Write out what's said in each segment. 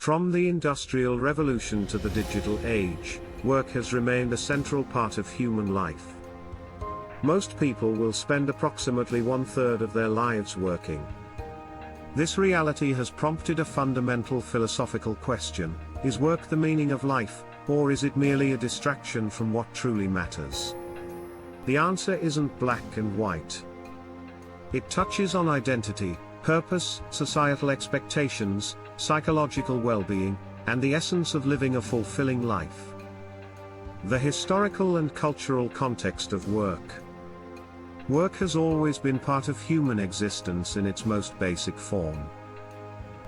From the Industrial Revolution to the digital age, work has remained a central part of human life. Most people will spend approximately 1/3 of their lives working. This reality has prompted a fundamental philosophical question: is work the meaning of life, or is it merely a distraction from what truly matters? The answer isn't black and white. It touches on identity, purpose, societal expectations, psychological well-being, and the essence of living a fulfilling life. The historical and cultural context of work. Work has always been part of human existence in its most basic form.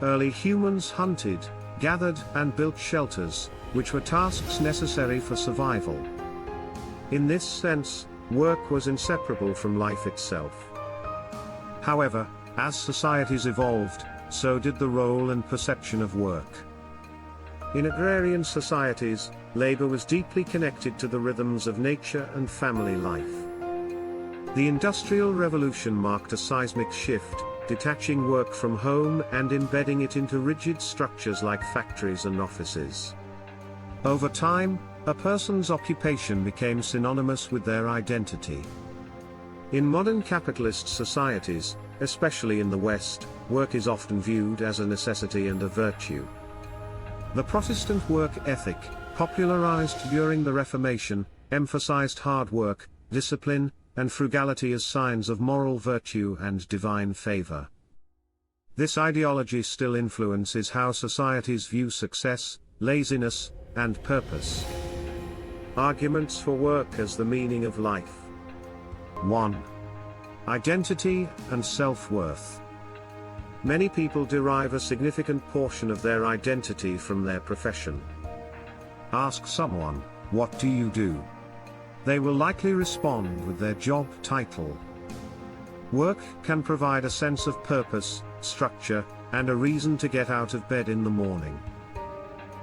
Early humans hunted, gathered, and built shelters, which were tasks necessary for survival. In this sense, work was inseparable from life itself. However, as societies evolved, so did the role and perception of work. In agrarian societies, labor was deeply connected to the rhythms of nature and family life. The Industrial Revolution marked a seismic shift, detaching work from home and embedding it into rigid structures like factories and offices. Over time, a person's occupation became synonymous with their identity. In modern capitalist societies, especially in the West, work is often viewed as a necessity and a virtue. The Protestant work ethic, popularized during the Reformation, emphasized hard work, discipline, and frugality as signs of moral virtue and divine favor. This ideology still influences how societies view success, laziness, and purpose. Arguments for work as the meaning of life. 1. Identity and self-worth. Many people derive a significant portion of their identity from their profession. Ask someone, "What do you do?" They will likely respond with their job title. Work can provide a sense of purpose, structure, and a reason to get out of bed in the morning.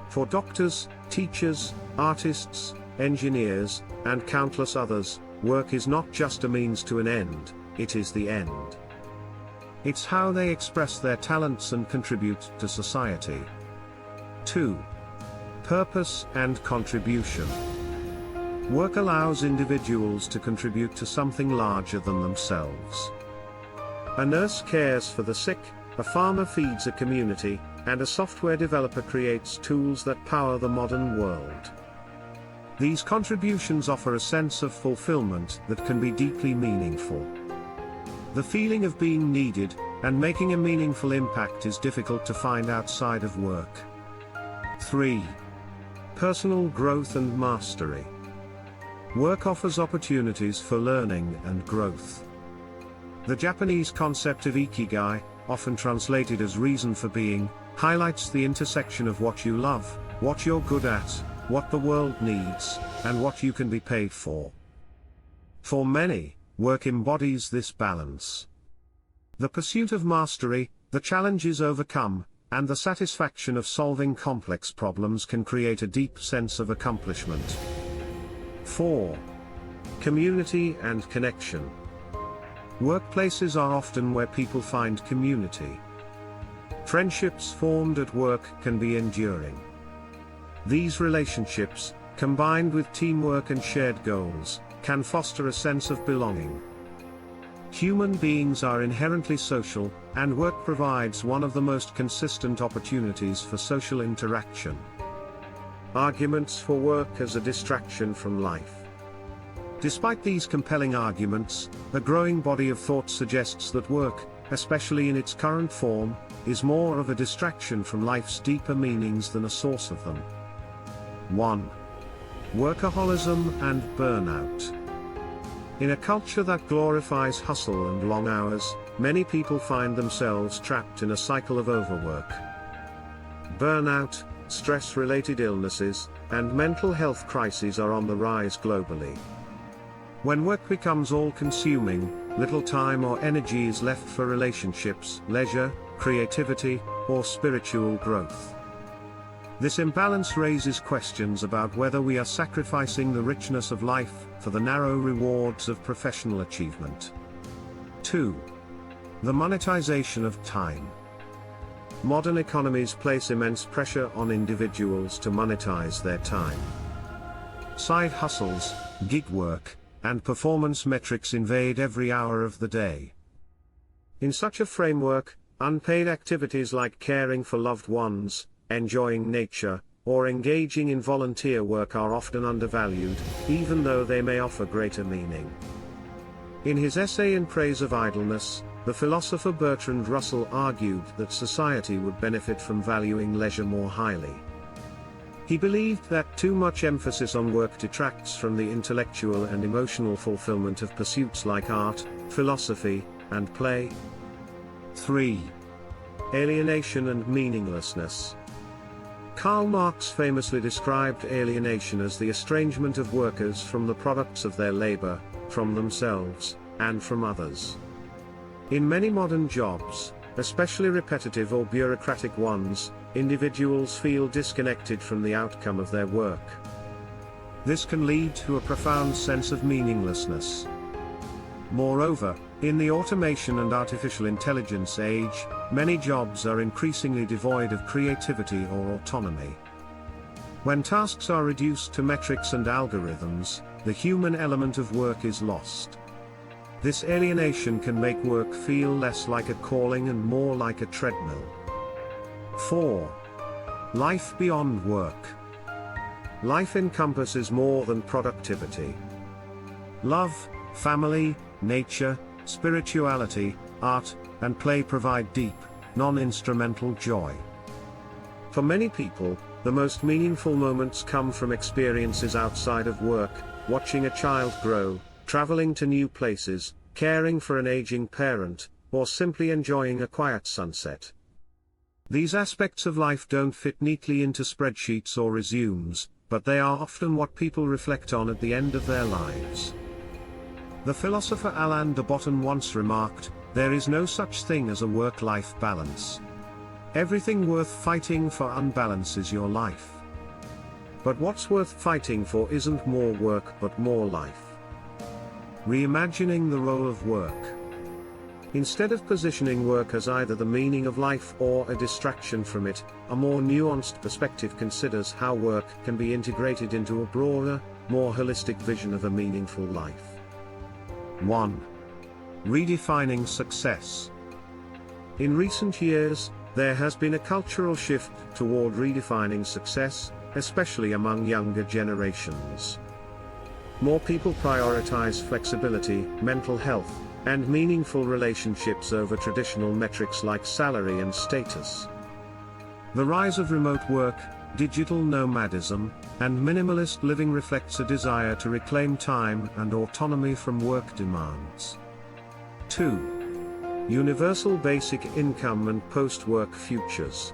For doctors, teachers, artists, engineers, and countless others, work is not just a means to an end, it is the end. It's how they express their talents and contribute to society. 2. Purpose and contribution. Work allows individuals to contribute to something larger than themselves. A nurse cares for the sick, a farmer feeds a community, and a software developer creates tools that power the modern world. These contributions offer a sense of fulfillment that can be deeply meaningful. The feeling of being needed and making a meaningful impact is difficult to find outside of work. 3. Personal growth and mastery. Work offers opportunities for learning and growth. The Japanese concept of ikigai, often translated as reason for being, highlights the intersection of what you love, what you're good at, what the world needs, and what you can be paid for. For many, work embodies this balance. The pursuit of mastery, the challenges overcome, and the satisfaction of solving complex problems can create a deep sense of accomplishment. 4. Community and connection. Workplaces are often where people find community. Friendships formed at work can be enduring. These relationships, combined with teamwork and shared goals, can foster a sense of belonging. Human beings are inherently social, and work provides one of the most consistent opportunities for social interaction. Arguments for work as a distraction from life. Despite these compelling arguments, a growing body of thought suggests that work, especially in its current form, is more of a distraction from life's deeper meanings than a source of them. 1. Workaholism and burnout. In a culture that glorifies hustle and long hours, many people find themselves trapped in a cycle of overwork. Burnout, stress-related illnesses, and mental health crises are on the rise globally. When work becomes all-consuming, little time or energy is left for relationships, leisure, creativity, or spiritual growth. This imbalance raises questions about whether we are sacrificing the richness of life for the narrow rewards of professional achievement. 2. The monetization of time. modern economies place immense pressure on individuals to monetize their time. Side hustles, gig work, and performance metrics invade every hour of the day. In such a framework, unpaid activities like caring for loved ones, enjoying nature, or engaging in volunteer work are often undervalued, even though they may offer greater meaning. In his essay In Praise of Idleness, the philosopher Bertrand Russell argued that society would benefit from valuing leisure more highly. He believed that too much emphasis on work detracts from the intellectual and emotional fulfillment of pursuits like art, philosophy, and play. 3. Alienation and meaninglessness. Karl Marx famously described alienation as the estrangement of workers from the products of their labor, from themselves, and from others. In many modern jobs, especially repetitive or bureaucratic ones, individuals feel disconnected from the outcome of their work. This can lead to a profound sense of meaninglessness. Moreover, in the automation and artificial intelligence age, many jobs are increasingly devoid of creativity or autonomy. When tasks are reduced to metrics and algorithms, the human element of work is lost. This alienation can make work feel less like a calling and more like a treadmill. 4. Life beyond work. Life encompasses more than productivity. Love, family, nature, spirituality, art, and play provide deep, non-instrumental joy. For many people, the most meaningful moments come from experiences outside of work, watching a child grow, traveling to new places, caring for an aging parent, or simply enjoying a quiet sunset. These aspects of life don't fit neatly into spreadsheets or resumes, but they are often what people reflect on at the end of their lives. The philosopher Alain de Botton once remarked, "There is no such thing as a work-life balance. Everything worth fighting for unbalances your life." But what's worth fighting for isn't more work but more life. Reimagining the role of work. Instead of positioning work as either the meaning of life or a distraction from it, a more nuanced perspective considers how work can be integrated into a broader, more holistic vision of a meaningful life. 1. Redefining success. In recent years, there has been a cultural shift toward redefining success, especially among younger generations. More people prioritize flexibility, mental health, and meaningful relationships over traditional metrics like salary and status. The rise of remote work, digital nomadism, and minimalist living reflects a desire to reclaim time and autonomy from work demands. 2. Universal basic income and post-work futures.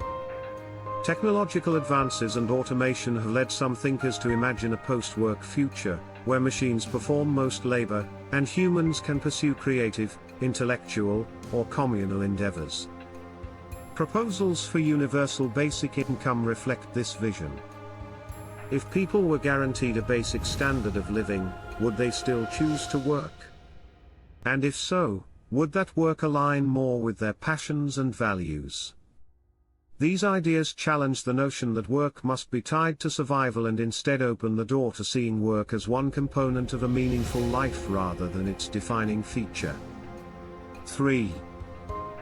Technological advances and automation have led some thinkers to imagine a post-work future, where machines perform most labor, and humans can pursue creative, intellectual, or communal endeavors. Proposals for universal basic income reflect this vision. If people were guaranteed a basic standard of living, would they still choose to work? And if so, would that work align more with their passions and values? These ideas challenge the notion that work must be tied to survival and instead open the door to seeing work as one component of a meaningful life rather than its defining feature. 3.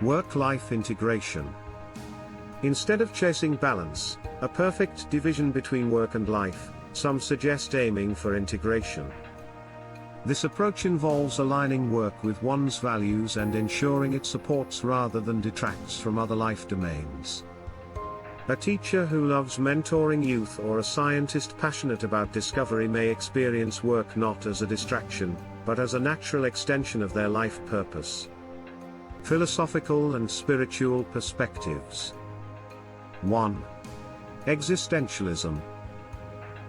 Work-life integration. Instead of chasing balance, a perfect division between work and life, some suggest aiming for integration. This approach involves aligning work with one's values and ensuring it supports rather than detracts from other life domains. A teacher who loves mentoring youth or a scientist passionate about discovery may experience work not as a distraction, but as a natural extension of their life purpose. Philosophical and spiritual perspectives. 1. Existentialism.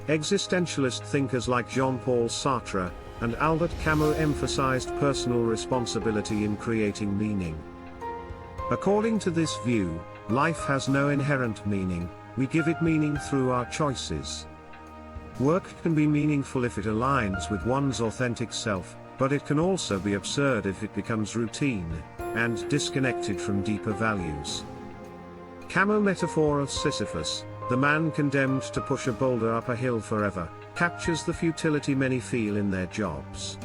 Existentialist thinkers like Jean-Paul Sartre and Albert Camus emphasized personal responsibility in creating meaning. According to this view, life has no inherent meaning, we give it meaning through our choices. Work can be meaningful if it aligns with one's authentic self, but it can also be absurd if it becomes routine and disconnected from deeper values. Camo metaphor of Sisyphus, the man condemned to push a boulder up a hill forever, captures the futility many feel in their jobs.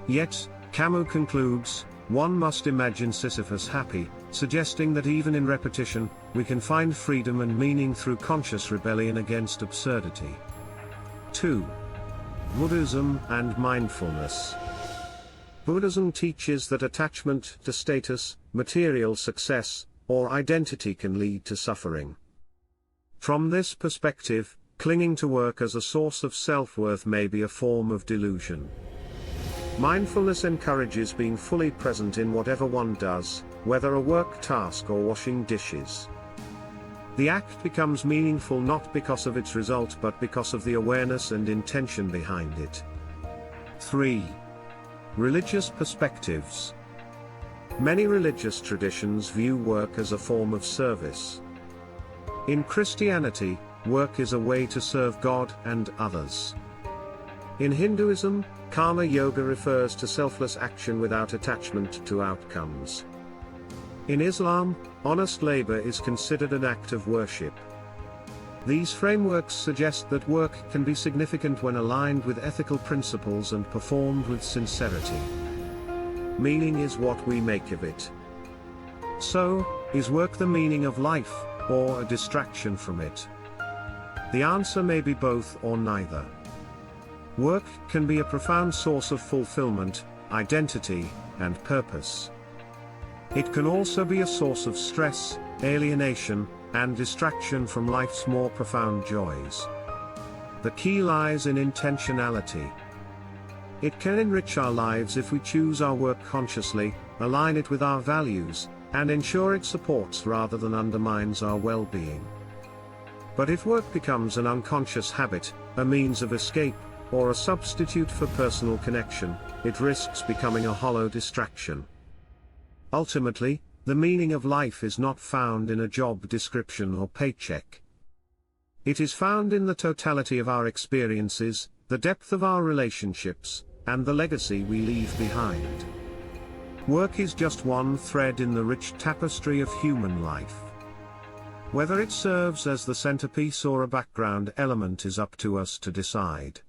Yet, Camus concludes, one must imagine Sisyphus happy, suggesting that even in repetition, we can find freedom and meaning through conscious rebellion against absurdity. 2. Buddhism and mindfulness. Buddhism teaches that attachment to status, material success, or identity can lead to suffering. From this perspective, clinging to work as a source of self-worth may be a form of delusion. Mindfulness encourages being fully present in whatever one does, whether a work task or washing dishes. The act becomes meaningful not because of its result but because of the awareness and intention behind it. 3. Religious perspectives. Many religious traditions view work as a form of service. In Christianity, work is a way to serve God and others. In Hinduism, karma yoga refers to selfless action without attachment to outcomes. In Islam, honest labor is considered an act of worship. These frameworks suggest that work can be significant when aligned with ethical principles and performed with sincerity. Meaning is what we make of it. So, is work the meaning of life, or a distraction from it? The answer may be both or neither. Work can be a profound source of fulfillment, identity, and purpose. It can also be a source of stress, alienation, and distraction from life's more profound joys. The key lies in intentionality. It can enrich our lives if we choose our work consciously, align it with our values, and ensure it supports rather than undermines our well-being. But if work becomes an unconscious habit, a means of escape, or a substitute for personal connection, it risks becoming a hollow distraction. Ultimately, the meaning of life is not found in a job description or paycheck. It is found in the totality of our experiences, the depth of our relationships, and the legacy we leave behind. Work is just one thread in the rich tapestry of human life. Whether it serves as the centerpiece or a background element is up to us to decide.